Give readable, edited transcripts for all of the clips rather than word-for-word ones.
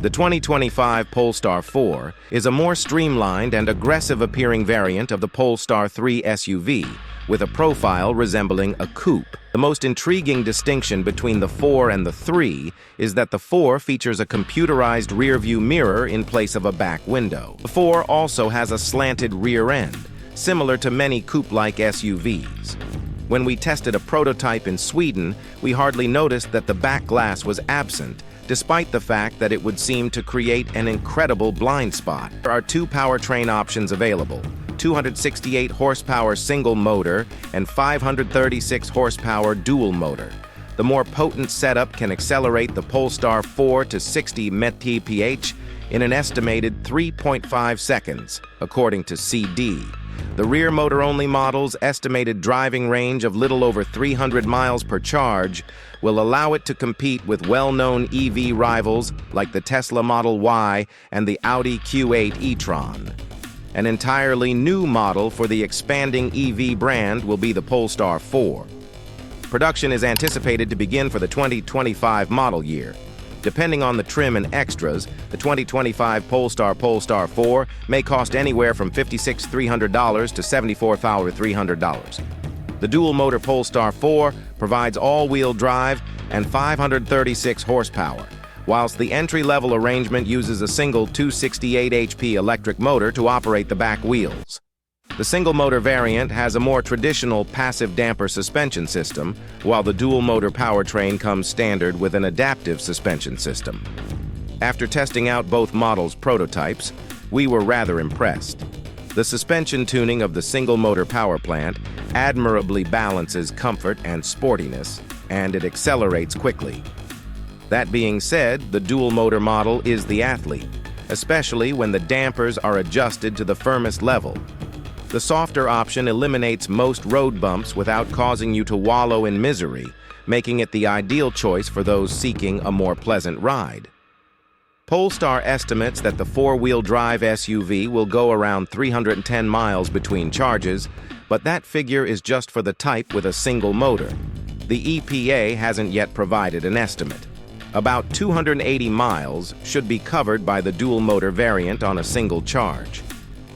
The 2025 Polestar 4 is a more streamlined and aggressive-appearing variant of the Polestar 3 SUV, with a profile resembling a coupe. The most intriguing distinction between the 4 and the 3 is that the 4 features a computerized rear-view mirror in place of a back window. The 4 also has a slanted rear end, similar to many coupe-like SUVs. When we tested a prototype in Sweden, we hardly noticed that the back glass was absent, despite the fact that it would seem to create an incredible blind spot. There are two powertrain options available: 268 horsepower single motor and 536 horsepower dual motor. The more potent setup can accelerate the Polestar 4 to 60 mph in an estimated 3.5 seconds, according to CD. The rear motor-only model's estimated driving range of little over 300 miles per charge will allow it to compete with well-known EV rivals like the Tesla Model Y and the Audi Q8 e-tron. An entirely new model for the expanding EV brand will be the Polestar 4. Production is anticipated to begin for the 2025 model year. Depending on the trim and extras, the 2025 Polestar 4 may cost anywhere from $56,300 to $74,300. The dual-motor Polestar 4 provides all-wheel drive and 536 horsepower, whilst the entry-level arrangement uses a single 268 HP electric motor to operate the back wheels. The single-motor variant has a more traditional passive damper suspension system, while the dual-motor powertrain comes standard with an adaptive suspension system. After testing out both models' prototypes, we were rather impressed. The suspension tuning of the single-motor power plant admirably balances comfort and sportiness, and it accelerates quickly. That being said, the dual-motor model is the athlete, especially when the dampers are adjusted to the firmest level. The softer option eliminates most road bumps without causing you to wallow in misery, making it the ideal choice for those seeking a more pleasant ride. Polestar estimates that the four-wheel drive SUV will go around 310 miles between charges, but that figure is just for the type with a single motor. The EPA hasn't yet provided an estimate. About 280 miles should be covered by the dual-motor variant on a single charge.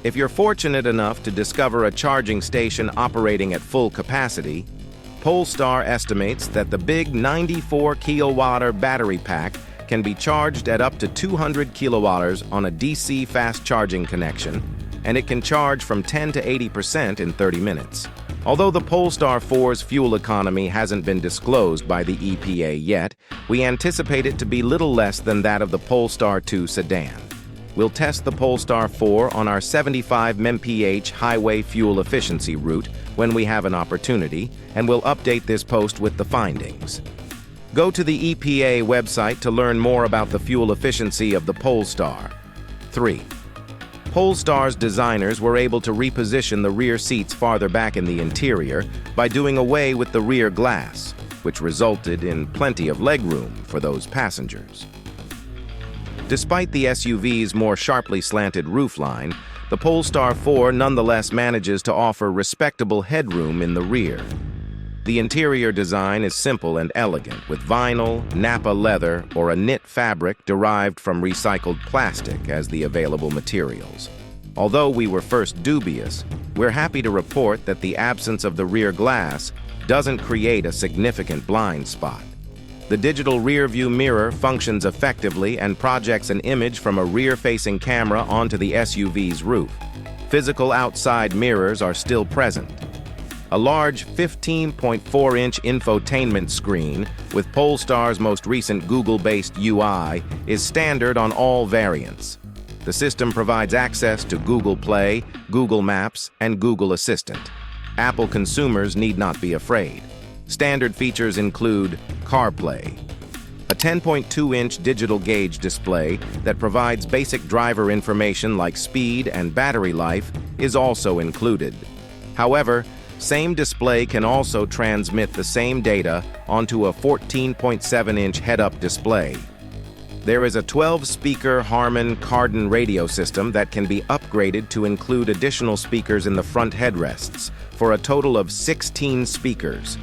If you're fortunate enough to discover a charging station operating at full capacity, Polestar estimates that the big 94-kilowatt battery pack can be charged at up to 200 kilowatts on a DC fast charging connection, and it can charge from 10 to 80% in 30 minutes. Although the Polestar 4's fuel economy hasn't been disclosed by the EPA yet, we anticipate it to be little less than that of the Polestar 2 sedan. We'll test the Polestar 4 on our 75 mph highway fuel efficiency route when we have an opportunity, and we'll update this post with the findings. Go to the EPA website to learn more about the fuel efficiency of the Polestar. 3. Polestar's designers were able to reposition the rear seats farther back in the interior by doing away with the rear glass, which resulted in plenty of legroom for those passengers. Despite the SUV's more sharply slanted roofline, the Polestar 4 nonetheless manages to offer respectable headroom in the rear. The interior design is simple and elegant, with vinyl, Nappa leather, or a knit fabric derived from recycled plastic as the available materials. Although we were first dubious, we're happy to report that the absence of the rear glass doesn't create a significant blind spot. The digital rear-view mirror functions effectively and projects an image from a rear-facing camera onto the SUV's roof. Physical outside mirrors are still present. A large 15.4-inch infotainment screen with Polestar's most recent Google-based UI is standard on all variants. The system provides access to Google Play, Google Maps, and Google Assistant. Apple consumers need not be afraid. Standard features include CarPlay, a 10.2-inch digital gauge display that provides basic driver information like speed and battery life is also included. However, same display can also transmit the same data onto a 14.7-inch head-up display. There is a 12-speaker Harman Kardon radio system that can be upgraded to include additional speakers in the front headrests, for a total of 16 speakers.